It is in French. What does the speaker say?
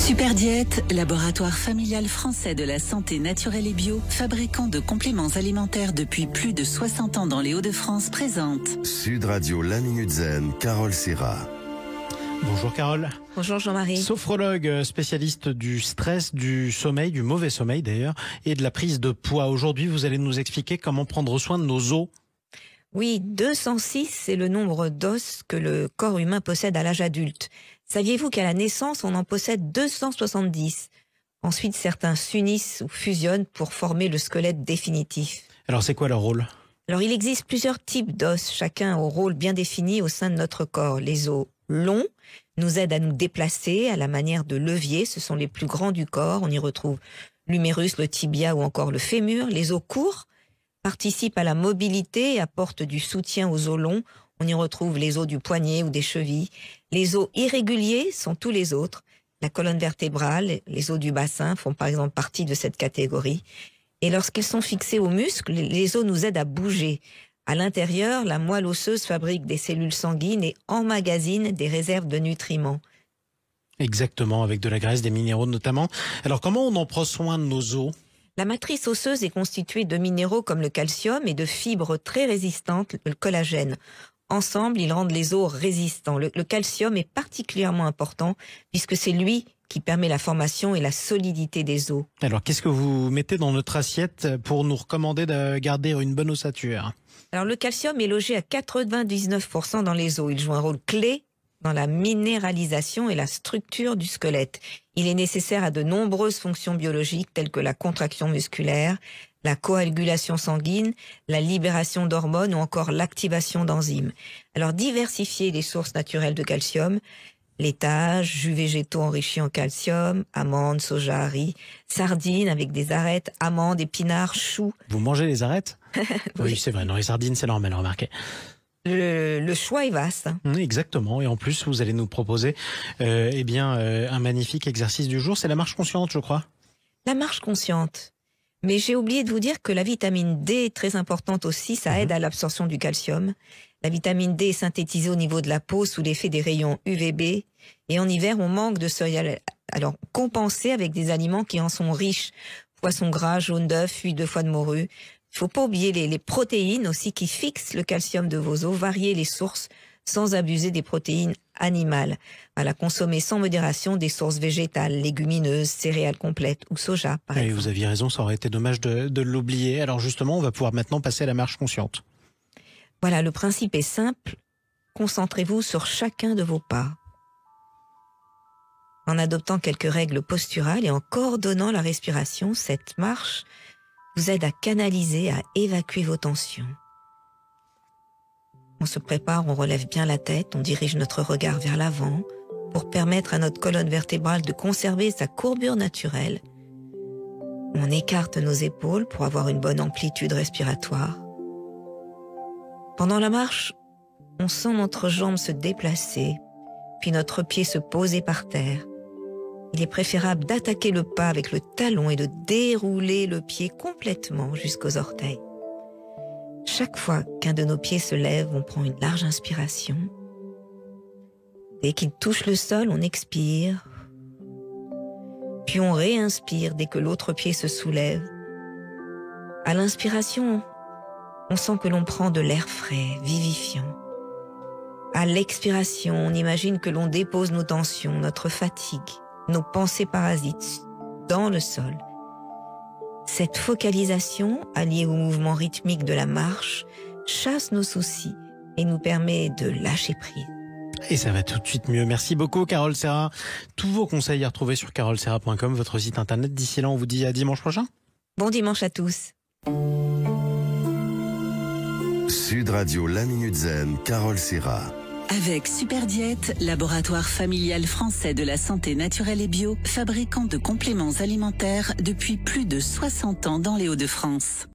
Super Diète, laboratoire familial français de la santé naturelle et bio, fabricant de compléments alimentaires depuis plus de 60 ans dans les Hauts-de-France, présente Sud Radio La Minute Zen, Carole Serra. Bonjour Carole. Bonjour Jean-Marie. Sophrologue, spécialiste du stress, du sommeil, du mauvais sommeil d'ailleurs, et de la prise de poids. Aujourd'hui, vous allez nous expliquer comment prendre soin de nos os. Oui, 206, c'est le nombre d'os que le corps humain possède à l'âge adulte. Saviez-vous qu'à la naissance, on en possède 270 ? Ensuite, certains s'unissent ou fusionnent pour former le squelette définitif. Alors c'est quoi leur rôle ? Alors il existe plusieurs types d'os, chacun au rôle bien défini au sein de notre corps. Les os longs nous aident à nous déplacer à la manière de leviers, ce sont les plus grands du corps. On y retrouve l'humérus, le tibia ou encore le fémur. Les os courts participent à la mobilité et apportent du soutien aux os longs. On y retrouve les os du poignet ou des chevilles. Les os irréguliers sont tous les autres. La colonne vertébrale, les os du bassin font par exemple partie de cette catégorie. Et lorsqu'ils sont fixés aux muscles, les os nous aident à bouger. À l'intérieur, la moelle osseuse fabrique des cellules sanguines et emmagasine des réserves de nutriments. Exactement, avec de la graisse, des minéraux notamment. Alors comment on en prend soin de nos os ? La matrice osseuse est constituée de minéraux comme le calcium et de fibres très résistantes, le collagène. Ensemble, ils rendent les os résistants. Le calcium est particulièrement important puisque c'est lui qui permet la formation et la solidité des os. Alors qu'est-ce que vous mettez dans notre assiette pour nous recommander de garder une bonne ossature ? Alors le calcium est logé à 99% dans les os. Il joue un rôle clé dans la minéralisation et la structure du squelette. Il est nécessaire à de nombreuses fonctions biologiques telles que la contraction musculaire, la coagulation sanguine, la libération d'hormones ou encore l'activation d'enzymes. Alors diversifier les sources naturelles de calcium, laitage, jus végétaux enrichis en calcium, amandes, soja, riz, sardines avec des arêtes, amandes, épinards, choux. Vous mangez les arêtes ? Oui. Oui, c'est vrai, dans les sardines c'est normal, remarquez. Le choix est vaste. Exactement, et en plus vous allez nous proposer un magnifique exercice du jour, c'est la marche consciente je crois. La marche consciente. Mais j'ai oublié de vous dire que la vitamine D est très importante aussi, ça aide à l'absorption du calcium. La vitamine D est synthétisée au niveau de la peau sous l'effet des rayons UVB. Et en hiver, on manque de seuil. Alors, compenser avec des aliments qui en sont riches. Poisson gras, jaune d'œuf, huile de foie de morue. Il faut pas oublier les protéines aussi qui fixent le calcium de vos os. Varier les sources sans abuser des protéines animales. Voilà, consommer sans modération des sources végétales, légumineuses, céréales complètes ou soja, par exemple. Vous aviez raison, ça aurait été dommage de l'oublier. Alors justement, on va pouvoir maintenant passer à la marche consciente. Voilà, le principe est simple. Concentrez-vous sur chacun de vos pas. En adoptant quelques règles posturales et en coordonnant la respiration, cette marche vous aide à canaliser, à évacuer vos tensions. On se prépare, on relève bien la tête, on dirige notre regard vers l'avant pour permettre à notre colonne vertébrale de conserver sa courbure naturelle. On écarte nos épaules pour avoir une bonne amplitude respiratoire. Pendant la marche, on sent notre jambe se déplacer, puis notre pied se poser par terre. Il est préférable d'attaquer le pas avec le talon et de dérouler le pied complètement jusqu'aux orteils. Chaque fois qu'un de nos pieds se lève, on prend une large inspiration. Dès qu'il touche le sol, on expire. Puis on réinspire dès que l'autre pied se soulève. À l'inspiration, on sent que l'on prend de l'air frais, vivifiant. À l'expiration, on imagine que l'on dépose nos tensions, notre fatigue, nos pensées parasites dans le sol. Cette focalisation, alliée au mouvement rythmique de la marche, chasse nos soucis et nous permet de lâcher prise. Et ça va tout de suite mieux. Merci beaucoup Carole Serra. Tous vos conseils à retrouver sur caroleserra.com, votre site internet. D'ici là, on vous dit à dimanche prochain. Bon dimanche à tous. Sud Radio La Minute Zen, Carole Serra. avec Super Diète, laboratoire familial français de la santé naturelle et bio, fabricant de compléments alimentaires depuis plus de 60 ans dans les Hauts-de-France.